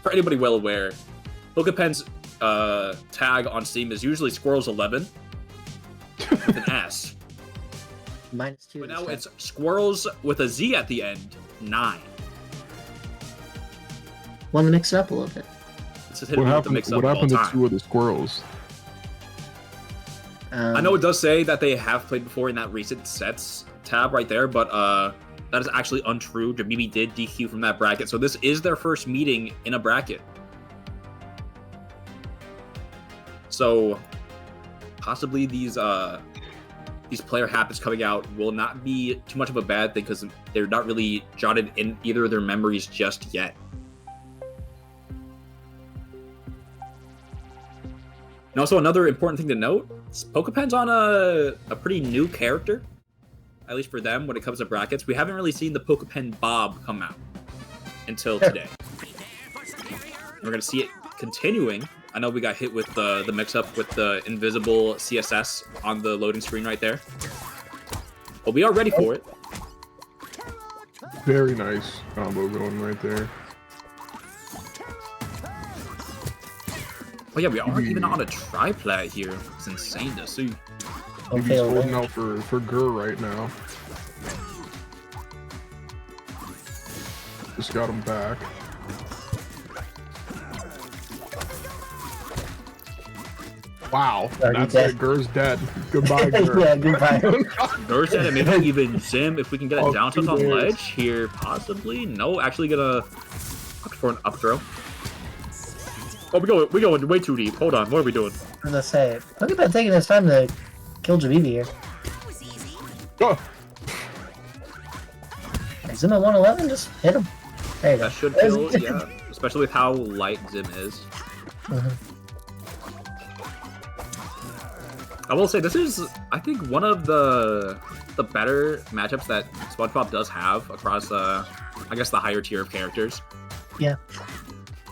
for anybody well aware, pokepen's tag on Steam is usually Squirrels11 with an S. -2. But now it's Squirrels with a Z at the end, 9. Want to mix it up a little bit. It's just hitting me with the mix up what happened all to time. 2 of the squirrels? I know it does say that they have played before in that recent sets tab right there, but that is actually untrue. Jabibi did DQ from that bracket, so this is their first meeting in a bracket. So possibly these player habits coming out will not be too much of a bad thing because they're not really jotted in either of their memories just yet. And also another important thing to note, pokepen's on a pretty new character, at least for them when it comes to brackets. We haven't really seen the pokepen Bob come out until today. We're going to see it continuing. I know we got hit with the mix-up with the invisible CSS on the loading screen right there. But we are ready for it. Very nice combo going right there. Oh yeah, we are even on a triplat here. It's insane to see. He's holding out for Gur right now. Just got him back. Wow, that's it. Gur's dead. Goodbye, Gur. Yeah, goodbye. Gur's dead, and maybe even Zim, if we can get a down tilt on ledge here, possibly. No, actually gonna look for an up throw. Oh, we going way too deep. Hold on, what are we doing? I was gonna say, Pokemon taking his time to kill Jabibi here. Oh. Zim at 111, just hit him. There you go. That should kill, yeah. Especially with how light Zim is. I will say, this is, I think, one of the better matchups that SpongeBob does have across, I guess, the higher tier of characters. Yeah.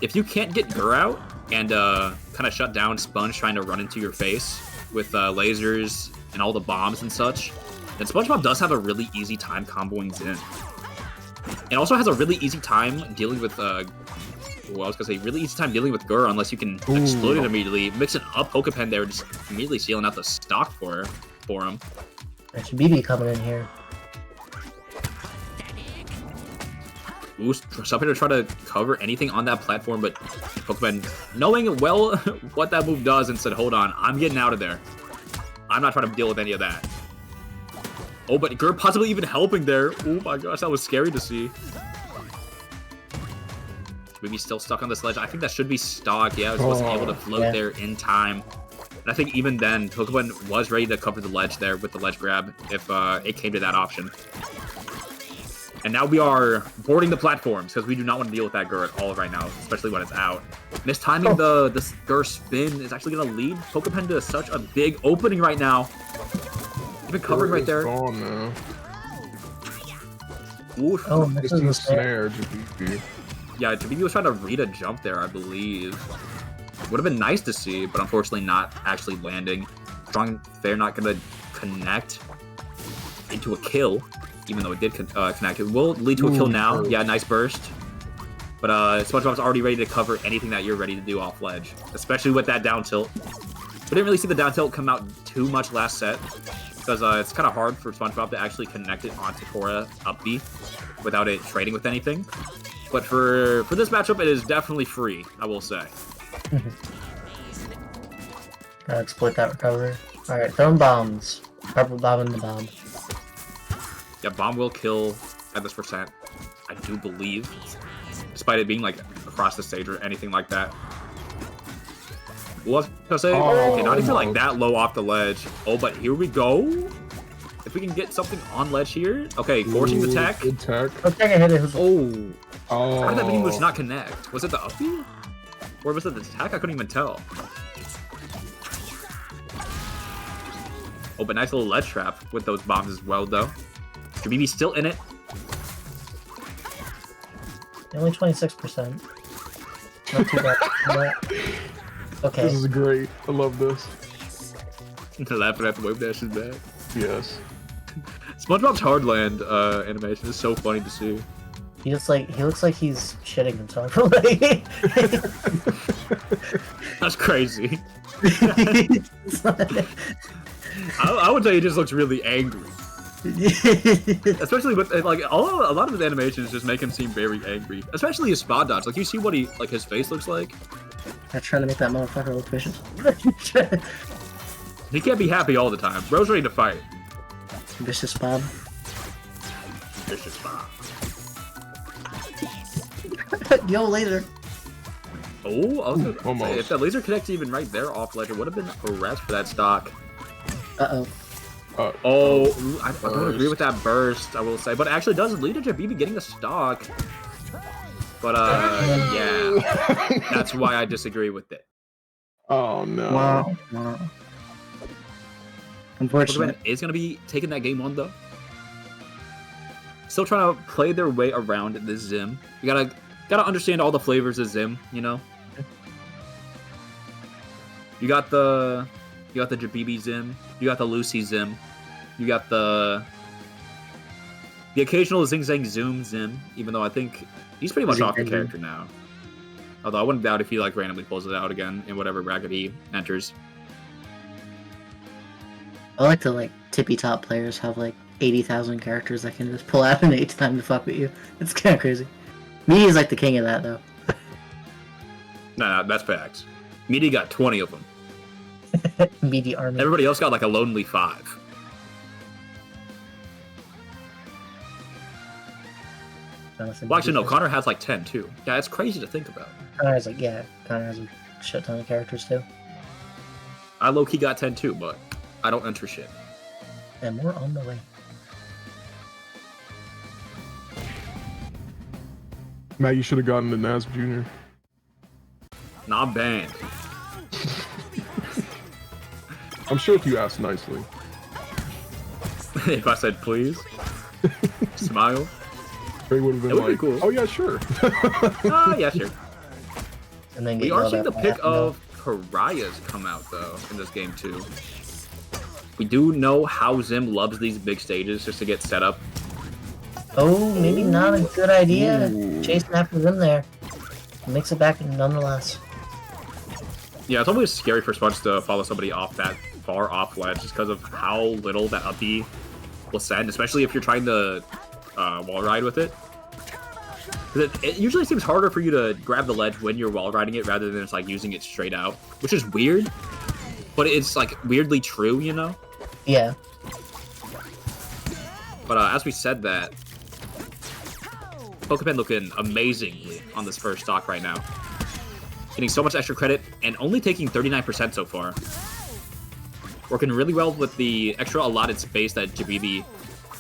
If you can't get Gur out and kind of shut down Sponge trying to run into your face with lasers and all the bombs and such, then SpongeBob does have a really easy time comboing Zim. And also has a really easy time dealing with, well, I was gonna say, really easy time dealing with Gur unless you can explode it immediately. Mixing up Pokepen there, just immediately sealing out the stock for him. There's Jabibi coming in here. Ooh, something to try to cover anything on that platform, but Pokepen, knowing well what that move does, and said, hold on, I'm getting out of there. I'm not trying to deal with any of that. Oh, but Gur possibly even helping there. Oh my gosh, that was scary to see. Maybe still stuck on this ledge. I think that should be stock. Yeah, it wasn't able to float there in time. And I think even then, Pokemon was ready to cover the ledge there with the ledge grab if it came to that option. And now we are boarding the platforms because we do not want to deal with that Gur at all right now, especially when it's out. Mistiming this Gur spin is actually going to lead Pokepen to such a big opening right now. Even covering right there. Oof. Oh, this is a snare. Jabibi. Yeah, Jabibi was trying to read a jump there, I believe. Would have been nice to see, but unfortunately not actually landing. Strong Fair not going to connect into a kill, even though it did connect. It will lead to a kill now. Yeah, nice burst. But SpongeBob's already ready to cover anything that you're ready to do off ledge, especially with that down tilt. We didn't really see the down tilt come out too much last set, because it's kind of hard for SpongeBob to actually connect it onto Cora up B without it trading with anything. But for this matchup, it is definitely free, I will say. Gotta exploit that recovery. Alright, throwing bombs. Purple bomb in the bomb. Yeah, bomb will kill at this percent, I do believe. Despite it being like across the stage or anything like that. What was I gonna say? Okay, not even like that low off the ledge. Oh, but here we go. If we can get something on ledge here. Okay, forcing the tech. Good tech. How did that mini move not connect? Was it the up B? Or was it the attack? I couldn't even tell. Oh, but nice little ledge trap with those bombs as well, though. Jabibi's still in it. Only 26%. Not too bad. Okay. This is great. I love this. Laughing at the wave dash is bad. Yes. SpongeBob's Hardland animation is so funny to see. He looks like he's shitting himself. That's crazy. I would say he just looks really angry. Especially with like a lot of his animations just make him seem very angry. Especially his spot dodge. Like you see what his face looks like. I'm trying to make that motherfucker look vicious. He can't be happy all the time. Bro's ready to fight. Vicious Bob. Vicious Bob. Yo, laser. Oh, I was gonna almost. say, if that laser connects even right there off ledge, it would have been a rest for that stock. Uh-oh. I don't agree with that burst, I will say. But it actually does lead to Jabibi getting a stock. But, yeah. That's why I disagree with it. Oh, no. Wow. Unfortunately. Pokepen is going to be taking that game on, though. Still trying to play their way around the Zim. You gotta understand all the flavors of Zim, you know? You got the Jabibi Zim. You got the Lucy Zim. You got the occasional Zing Zang Zoom Zim, even though I think he's pretty much off the character now. Although I wouldn't doubt if he like randomly pulls it out again in whatever bracket he enters. I like to like tippy top players have like 80,000 characters that can just pull out an 8 time to fuck with you. It's kind of crazy. Me is like the king of that though. Nah, that's facts. Meaty got 20 of them. Meaty army. Everybody else got like a lonely 5. Well, actually, no. Connor has like 10 too. Yeah, it's crazy to think about. Connor has a shit ton of characters too. I low-key got 10 too, but I don't enter shit. And more on the way. Matt, you should have gotten the NASB Junior. Not banned. I'm sure if you asked nicely. If I said please, smile. He would have been like, cool. Oh yeah, sure. Yeah, sure. And then We are seeing the pick of Pariahs come out though in this game too. We do know how Zim loves these big stages just to get set up. Oh, maybe not a good idea. Ooh. Chasing after them there. Makes it back nonetheless. Yeah, it's always scary for Sponge to follow somebody off that far off ledge just because of how little that up B will send, especially if you're trying to wall ride with it. It usually seems harder for you to grab the ledge when you're wall riding it rather than just like using it straight out, which is weird, but it's like weirdly true, you know? Yeah. But as we said that, Pokepen looking amazingly on this first stock right now. Getting so much extra credit and only taking 39% so far. Working really well with the extra allotted space that Jabibi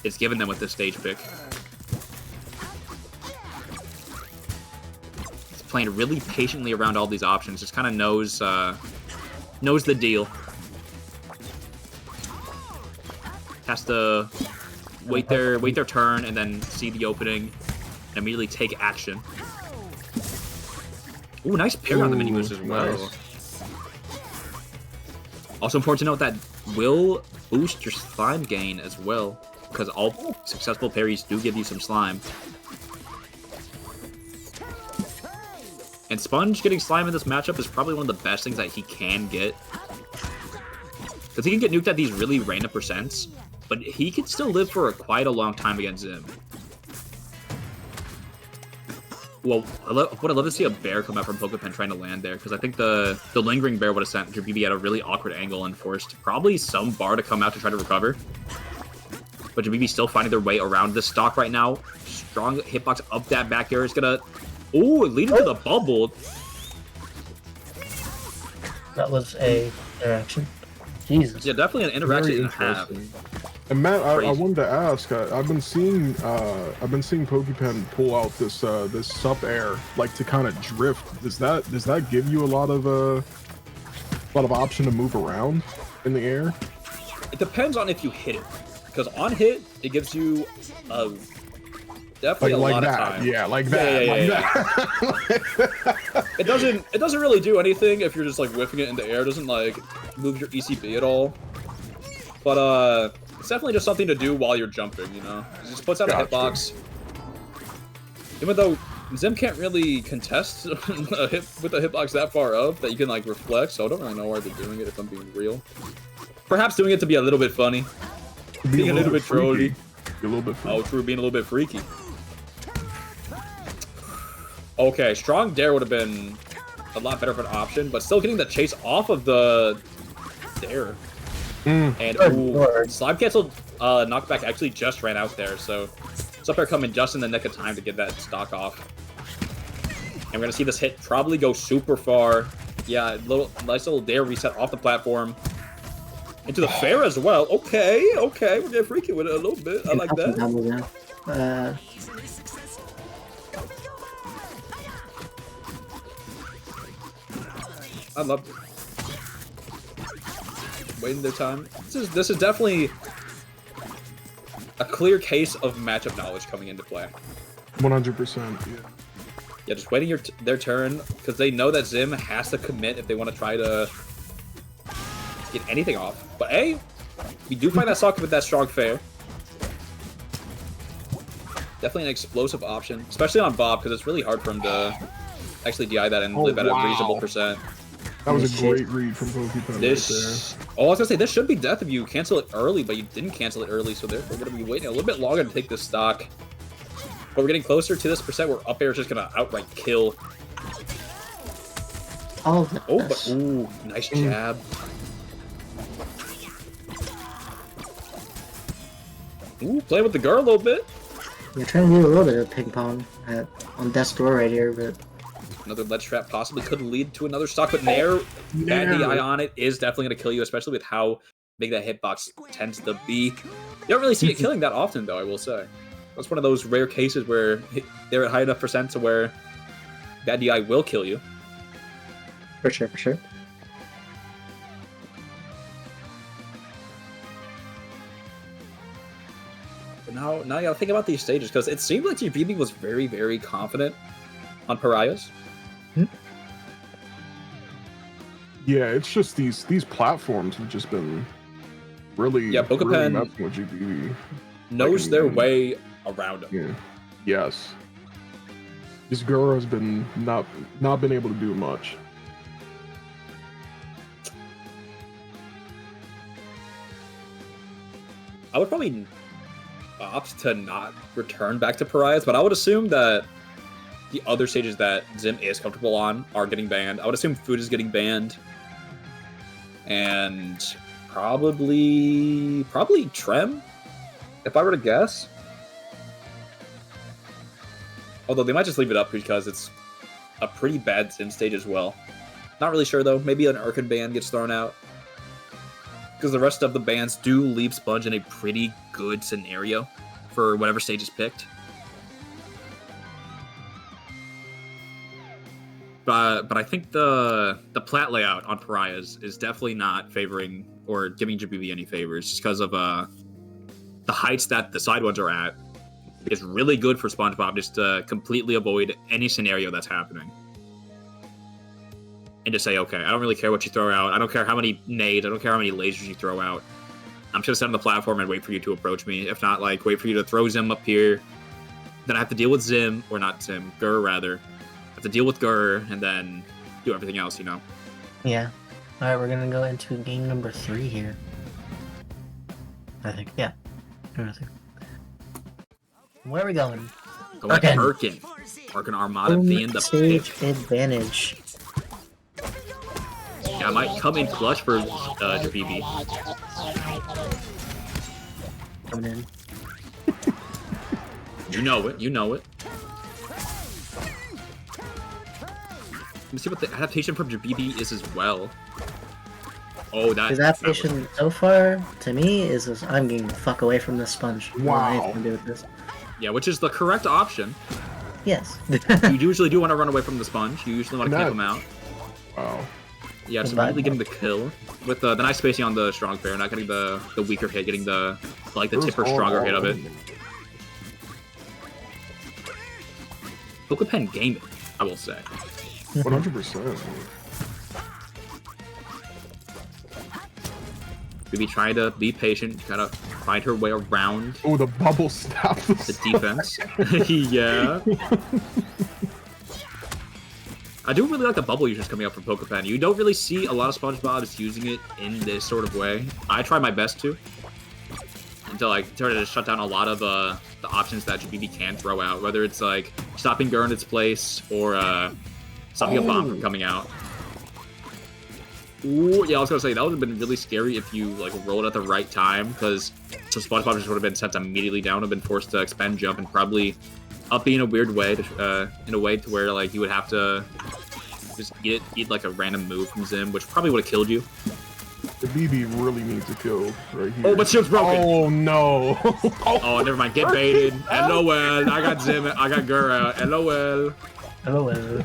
is giving them with this stage pick. He's playing really patiently around all these options, just kind of knows the deal. Has to wait their turn and then see the opening and immediately take action. Ooh, nice parry on the mini moves as well. Nice. Also important to note that will boost your slime gain as well, because all successful parries do give you some slime. And Sponge getting slime in this matchup is probably one of the best things that he can get. Because he can get nuked at these really random percents, but he can still live for quite a long time against Zim. Well, I would love to see a bear come out from Pokepen trying to land there, because I think the lingering bear would have sent Jabibi at a really awkward angle and forced probably some bar to come out to try to recover. But Jabibi still finding their way around this stock right now. Strong hitbox up that back air is gonna... Ooh, leading to the bubble. That was a interaction. Jesus. Yeah, definitely an interaction and a half. And Matt, I wanted to ask. I've been seeing Pokepen pull out this this sup air like to kind of drift. Does that give you a lot of option to move around in the air? It depends on if you hit it, because on hit it gives you definitely like a lot that. of time. Yeah, like that. Yeah. It doesn't really do anything if you're just like whiffing it in the air. It doesn't like move your ECB at all. But it's definitely just something to do while you're jumping, you know? It just puts out a hitbox. Even though Zim can't really contest with a hitbox that far up that you can like reflect, so I don't really know why they're doing it if I'm being real. Perhaps doing it to be a little bit funny. Being a little bit trolly. A little bit freaky. Oh, true, being a little bit freaky. Okay, strong dare would have been a lot better of an option, but still getting the chase off of the dare. And ooh, slime canceled knockback actually just ran out there, so up air coming just in the nick of time to get that stock off. And we're gonna see this hit probably go super far. Yeah, nice little dare reset off the platform. Into the fair as well. Okay, okay, we're getting freaky with it a little bit. I like that. I loved it. Waiting their time. This is definitely a clear case of matchup knowledge coming into play. 100%. Yeah. Yeah, just waiting their turn because they know that Zim has to commit if they want to try to get anything off. But hey, we do find that socket with that strong fair. Definitely an explosive option, especially on Bob because it's really hard for him to actually DI that and live at a reasonable percent. That was a great read from pokepen right there. Oh, I was gonna say this should be death if you cancel it early, but you didn't cancel it early, so therefore we're gonna be waiting a little bit longer to take this stock. But we're getting closer to this percent where up air is just gonna outright kill. Oh, but ooh, nice jab. Ooh, play with the girl a little bit. We're trying to do a little bit of ping pong on death's door right here, but another ledge trap possibly could lead to another stock, but Nair, bad DI on it is definitely going to kill you, especially with how big that hitbox tends to be. You don't really see it killing that often, though, I will say. That's one of those rare cases where they're at high enough percent to where bad DI will kill you. For sure, for sure. But now you gotta think about these stages, because it seemed like Jabibi was very, very confident on Pariahs. Yeah, it's just these platforms have just been really pokepen messing with Jabibi. Knows their way around them. Yeah. Yes. This girl has been not been able to do much. I would probably opt to not return back to Pariahs, but I would assume that the other stages that Zim is comfortable on are getting banned. I would assume food is getting banned. And probably Trem, if I were to guess. Although they might just leave it up because it's a pretty bad Zim stage as well. Not really sure though. Maybe an Urkin ban gets thrown out. Because the rest of the bans do leave Sponge in a pretty good scenario for whatever stage is picked. But I think the plat layout on Pariahs is definitely not favoring or giving Jabibi any favors, just because of the heights that the side ones are at. It's really good for SpongeBob just to completely avoid any scenario that's happening. And just say, okay, I don't really care what you throw out. I don't care how many nades. I don't care how many lasers you throw out. I'm just going to sit on the platform and wait for you to approach me. If not, like, wait for you to throw Zim up here. Then I have to deal with Zim, or not Zim, Gur rather. I have to deal with Gur, and then do everything else, you know? Yeah. Alright, we're going to go into game number 3 here. I think, yeah. Where are we going? Going Arcadian. Arcadian Armada being the pick. Advantage. Yeah, I might come in clutch for Jabibi. Coming in. You know it. You know it. Let me see what the adaptation from Jabibi is as well. Oh, that. His adaptation so far, to me, is just, I'm getting the fuck away from this Sponge. Wow. To do with this. Yeah, which is the correct option. Yes. You usually do want to run away from the Sponge. You usually want to camp him out. Wow. Yeah, just immediately getting the kill with the nice spacing on the strong fair, not getting the weaker hit, getting the tipper stronger hit of it. Pokepen gaming, I will say. 100%. Maybe trying to be patient, gotta find her way around. Oh, the bubble snap. The defense. Yeah. I do really like the bubble users coming up from Pokepen. You don't really see a lot of SpongeBob's using it in this sort of way. I try my best to. Until I try to shut down a lot of the options that Jabibi can throw out. Whether it's like stopping Gur in its place or stopping a bomb from coming out. Ooh, yeah, I was gonna say that would have been really scary if you like rolled at the right time, because so SpongeBob just would have been sent immediately down, would have been forced to expend jump and probably up in a weird way, in a way to where like you would have to just eat like a random move from Zim, which probably would have killed you. The BB really needs a kill right here. Oh, but shield's broken. Oh no. Oh, never mind. Get baited. LOL. I got Zim. I got Gur out. LOL. LOL.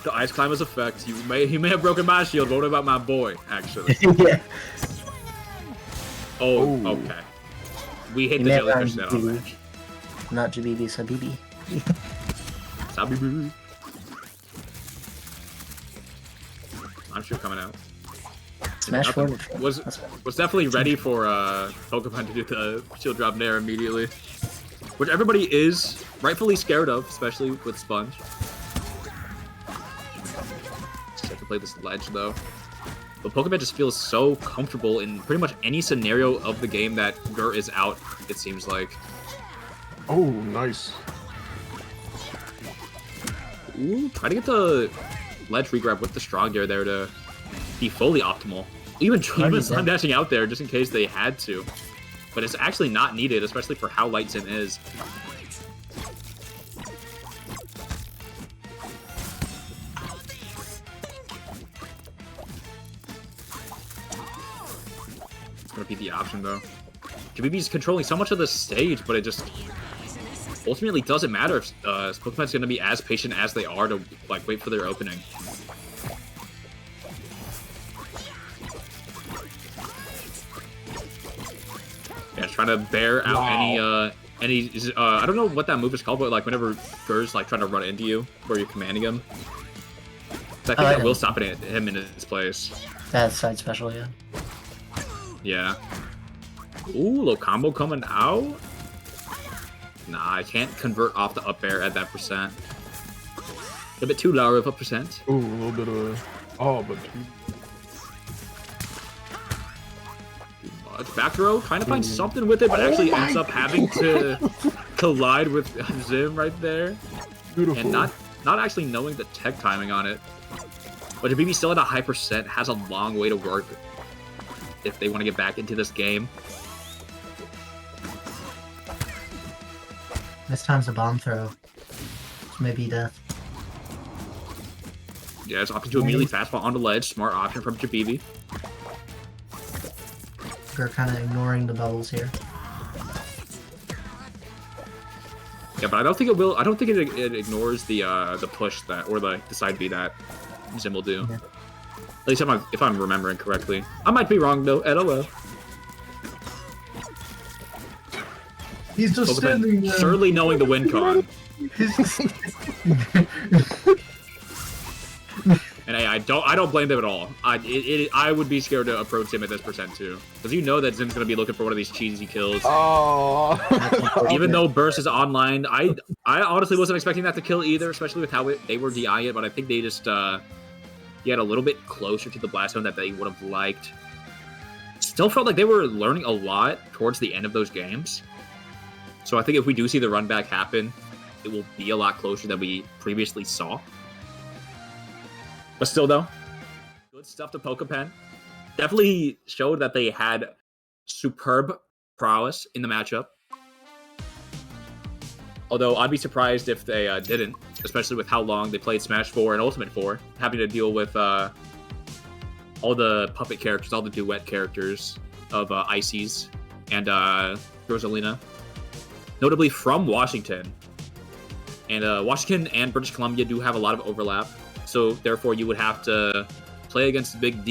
The ice climber's effect. He may have broken my shield, but what about my boy, actually? Yeah. Oh, okay. We hit the jellyfish then on match. Not Jabibi, Sabibi. Sabibi. I'm sure coming out. Smash forward. Was definitely ready for Pokemon to do the shield drop there immediately. Which everybody is rightfully scared of, especially with Sponge. Just have to play this ledge though. But Pokemon just feels so comfortable in pretty much any scenario of the game that Gur is out, it seems like. Oh, nice. Ooh, try to get the ledge regrab with the strong gear there to be fully optimal. Even Slime dashing out there just in case they had to. But it's actually not needed, especially for how light Zim is. It's gonna be the option though. Jabibi's controlling so much of the stage, but it just ultimately doesn't matter if Pokemon's gonna be as patient as they are to like wait for their opening. Yeah, trying to bear out any I don't know what that move is called, but like whenever Gur's like trying to run into you, where you're commanding him. So I think that will stop him in his place. That's side special, yeah. Yeah. Ooh, little combo coming out. Nah, I can't convert off the up air at that percent. A bit too low of a percent. Ooh, a little bit of but much. Back throw, trying to find something with it, but actually ends up having to collide with Zim right there. Beautiful. And not actually knowing the tech timing on it. But Jabibi still at a high percent, has a long way to work if they want to get back into this game. This time's a bomb throw. Maybe death. Yeah, it's opting to immediately fastball on the ledge. Smart option from Jabibi. We're kind of ignoring the bubbles here. Yeah, but I don't think it will. I don't think it ignores the push that or the side B that Zim will do. Yeah. At least if I'm remembering correctly. I might be wrong though. LOL. He's just standing there. Surely knowing the win con. And hey, I don't blame them at all. I would be scared to approach him at this percent too, because you know that Zim's gonna be looking for one of these cheesy kills. Oh. Even though Burst is online, I honestly wasn't expecting that to kill either, especially with how they were DI it. But I think they just get a little bit closer to the blast zone that they would have liked. Still felt like they were learning a lot towards the end of those games. So I think if we do see the run back happen, it will be a lot closer than we previously saw. But still, though, good stuff to Pokepen. Definitely showed that they had superb prowess in the matchup. Although I'd be surprised if they didn't, especially with how long they played Smash 4 and Ultimate 4, having to deal with all the puppet characters, all the duet characters of Ices and Rosalina. Notably from Washington. And Washington and British Columbia do have a lot of overlap. So therefore you would have to play against the Big D